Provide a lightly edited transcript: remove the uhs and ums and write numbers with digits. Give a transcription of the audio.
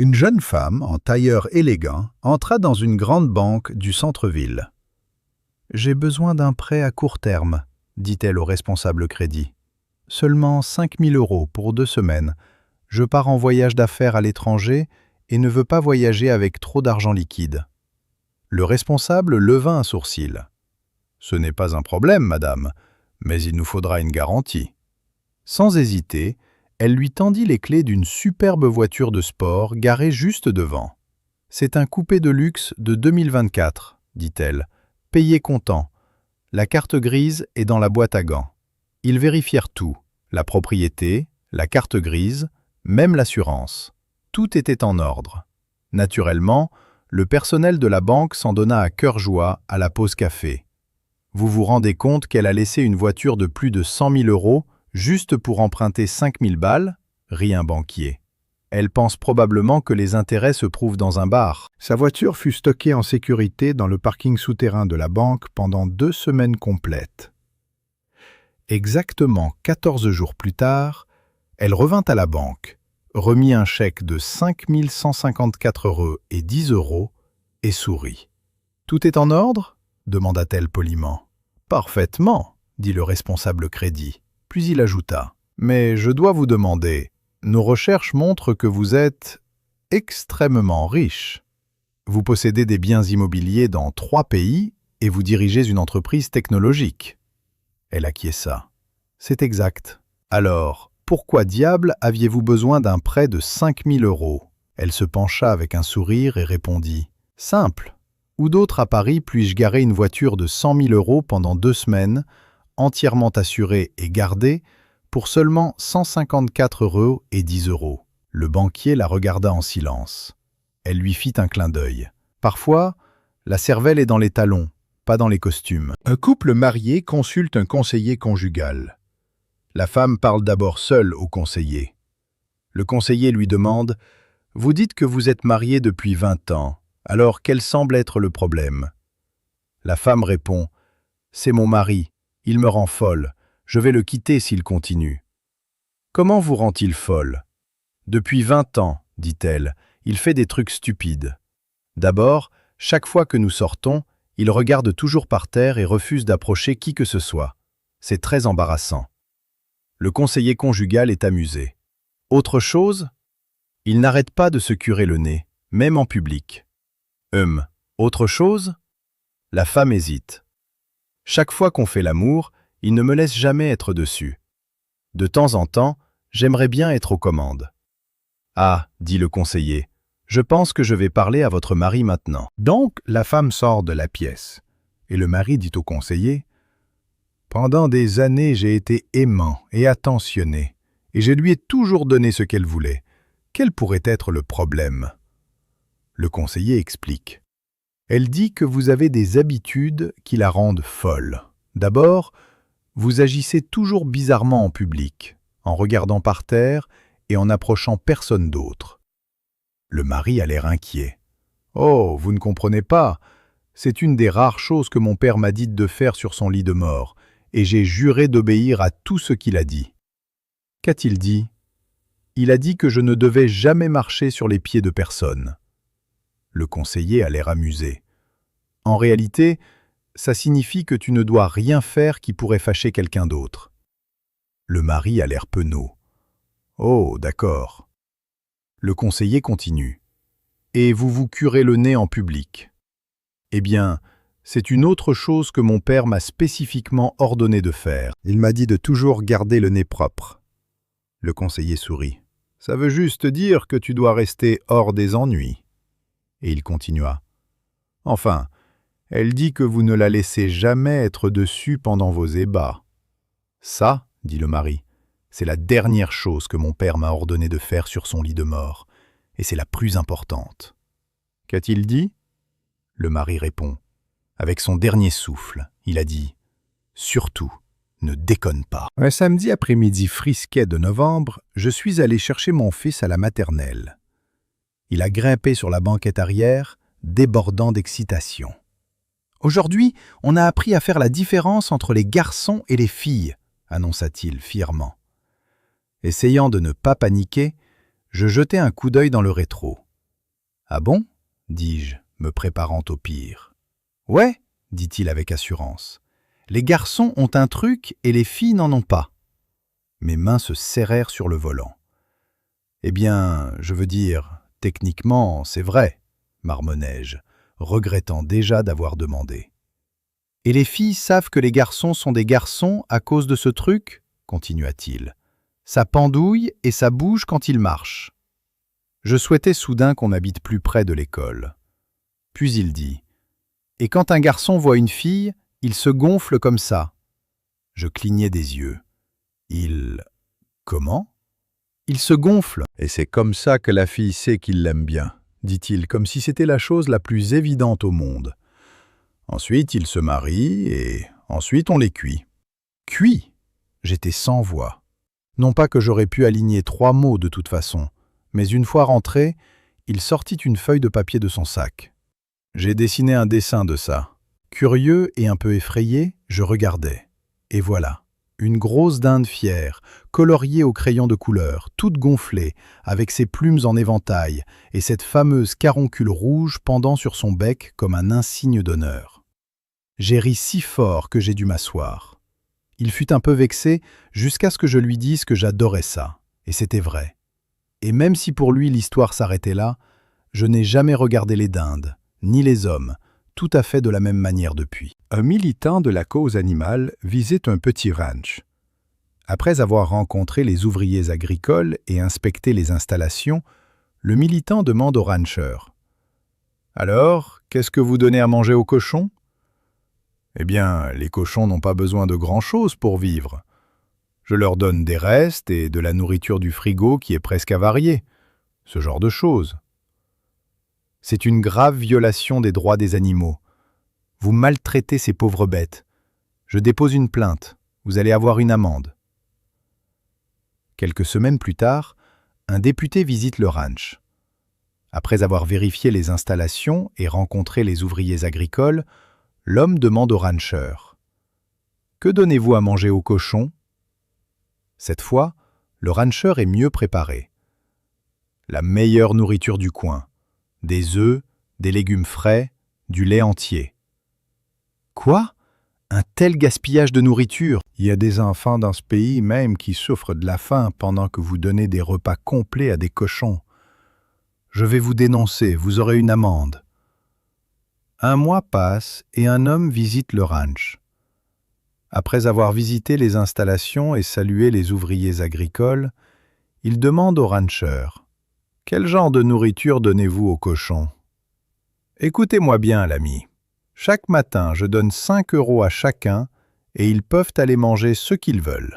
Une jeune femme, en tailleur élégant, entra dans une grande banque du centre-ville. « J'ai besoin d'un prêt à court terme », dit-elle au responsable crédit. « Seulement 5 000 € pour 2 semaines. Je pars en voyage d'affaires à l'étranger et ne veux pas voyager avec trop d'argent liquide. » Le responsable leva un sourcil. « Ce n'est pas un problème, madame, mais il nous faudra une garantie. » Sans hésiter, elle lui tendit les clés d'une superbe voiture de sport garée juste devant. « C'est un coupé de luxe de 2024, dit-elle. « Payez comptant. La carte grise est dans la boîte à gants. » Ils vérifièrent tout, la propriété, la carte grise, même l'assurance. Tout était en ordre. Naturellement, le personnel de la banque s'en donna à cœur joie à la pause café. Vous vous rendez compte qu'elle a laissé une voiture de plus de 100 000 € juste pour emprunter 5 000 balles, rit un banquier. Elle pense probablement que les intérêts se prouvent dans un bar. Sa voiture fut stockée en sécurité dans le parking souterrain de la banque pendant 2 semaines complètes. Exactement 14 jours plus tard, elle revint à la banque, remit un chèque de 5 154,10 € et sourit. « Tout est en ordre ?» demanda-t-elle poliment. « Parfaitement », dit le responsable crédit. Puis il ajouta, « Mais je dois vous demander, nos recherches montrent que vous êtes extrêmement riche. Vous possédez des biens immobiliers dans 3 pays et vous dirigez une entreprise technologique. » Elle acquiesça. « C'est exact. Alors, pourquoi diable aviez-vous besoin d'un prêt de 5 000 €? Elle se pencha avec un sourire et répondit, « Simple. Où d'autre à Paris puis-je garer une voiture de 100 000 € pendant 2 semaines, entièrement assurée et gardée, pour seulement 154,10 €. Le banquier la regarda en silence. Elle lui fit un clin d'œil. Parfois, la cervelle est dans les talons, pas dans les costumes. Un couple marié consulte un conseiller conjugal. La femme parle d'abord seule au conseiller. Le conseiller lui demande « Vous dites que vous êtes marié depuis 20 ans, alors quel semble être le problème ?» La femme répond « C'est mon mari, il me rend folle, je vais le quitter s'il continue. »« Comment vous rend-il folle ?»« Depuis 20 ans, dit-elle, il fait des trucs stupides. D'abord, chaque fois que nous sortons, il regarde toujours par terre et refuse d'approcher qui que ce soit. C'est très embarrassant. » Le conseiller conjugal est amusé. Autre chose ? Il n'arrête pas de se curer le nez, même en public. Autre chose ? La femme hésite. Chaque fois qu'on fait l'amour, il ne me laisse jamais être dessus. De temps en temps, j'aimerais bien être aux commandes. Ah, dit le conseiller, je pense que je vais parler à votre mari maintenant. Donc, la femme sort de la pièce, et le mari dit au conseiller, « Pendant des années, j'ai été aimant et attentionné, et je lui ai toujours donné ce qu'elle voulait. Quel pourrait être le problème ?» Le conseiller explique. Elle dit que vous avez des habitudes qui la rendent folle. D'abord, vous agissez toujours bizarrement en public, en regardant par terre et en n'approchant personne d'autre. Le mari a l'air inquiet. « Oh, vous ne comprenez pas. C'est une des rares choses que mon père m'a dit de faire sur son lit de mort, et j'ai juré d'obéir à tout ce qu'il a dit. » Qu'a-t-il dit ? Il a dit que je ne devais jamais marcher sur les pieds de personne. Le conseiller a l'air amusé. En réalité, ça signifie que tu ne dois rien faire qui pourrait fâcher quelqu'un d'autre. Le mari a l'air penaud. Oh, d'accord. Le conseiller continue. Et vous vous curez le nez en public. Eh bien, c'est une autre chose que mon père m'a spécifiquement ordonné de faire. Il m'a dit de toujours garder le nez propre. Le conseiller sourit. Ça veut juste dire que tu dois rester hors des ennuis. Et il continua. Enfin, elle dit que vous ne la laissez jamais être dessus pendant vos ébats. Ça, dit le mari, c'est la dernière chose que mon père m'a ordonné de faire sur son lit de mort, et c'est la plus importante. Qu'a-t-il dit ? Le mari répond. Avec son dernier souffle, il a dit « Surtout, ne déconne pas. » Un samedi après-midi frisquet de novembre, je suis allé chercher mon fils à la maternelle. Il a grimpé sur la banquette arrière, débordant d'excitation. « Aujourd'hui, on a appris à faire la différence entre les garçons et les filles, » annonça-t-il fièrement. Essayant de ne pas paniquer, je jetai un coup d'œil dans le rétro. Ah bon? Dis-je, me préparant au pire. Ouais, dit-il avec assurance. Les garçons ont un truc et les filles n'en ont pas. Mes mains se serrèrent sur le volant. Eh bien, je veux dire, techniquement, c'est vrai, marmonnai-je, regrettant déjà d'avoir demandé. Et les filles savent que les garçons sont des garçons à cause de ce truc, continua-t-il. Ça pendouille et ça bouge quand ils marchent. Je souhaitais soudain qu'on habite plus près de l'école. Puis il dit « Et quand un garçon voit une fille, il se gonfle comme ça. » Je clignai des yeux. Il... Comment? Il se gonfle. Et c'est comme ça que la fille sait qu'il l'aime bien, dit-il, comme si c'était la chose la plus évidente au monde. Ensuite, ils se marient et ensuite on les cuit. Cuit? J'étais sans voix. Non pas que j'aurais pu aligner 3 mots de toute façon, mais une fois rentré, il sortit une feuille de papier de son sac. J'ai dessiné un dessin de ça. Curieux et un peu effrayé, je regardais. Et voilà, une grosse dinde fière, coloriée au crayon de couleur, toute gonflée, avec ses plumes en éventail et cette fameuse caroncule rouge pendant sur son bec comme un insigne d'honneur. J'ai ri si fort que j'ai dû m'asseoir. Il fut un peu vexé jusqu'à ce que je lui dise que j'adorais ça, et c'était vrai. Et même si pour lui l'histoire s'arrêtait là, je n'ai jamais regardé les dindes, ni les hommes, tout à fait de la même manière depuis. Un militant de la cause animale visite un petit ranch. Après avoir rencontré les ouvriers agricoles et inspecté les installations, le militant demande au rancheur « Alors, qu'est-ce que vous donnez à manger aux cochons ?»« Eh bien, les cochons n'ont pas besoin de grand-chose pour vivre. Je leur donne des restes et de la nourriture du frigo qui est presque avariée. Ce genre de choses. » C'est une grave violation des droits des animaux. Vous maltraitez ces pauvres bêtes. Je dépose une plainte. Vous allez avoir une amende. Quelques semaines plus tard, un député visite le ranch. Après avoir vérifié les installations et rencontré les ouvriers agricoles, l'homme demande au rancheur « Que donnez-vous à manger aux cochons ?» Cette fois, le rancheur est mieux préparé. La meilleure nourriture du coin. Des œufs, des légumes frais, du lait entier. Quoi? Un tel gaspillage de nourriture? Il y a des enfants dans ce pays même qui souffrent de la faim pendant que vous donnez des repas complets à des cochons. Je vais vous dénoncer, vous aurez une amende. Un mois passe et un homme visite le ranch. Après avoir visité les installations et salué les ouvriers agricoles, il demande au rancheur « Quel genre de nourriture donnez-vous aux cochons ?» Écoutez-moi bien, l'ami. Chaque matin, je donne 5 € à chacun et ils peuvent aller manger ce qu'ils veulent.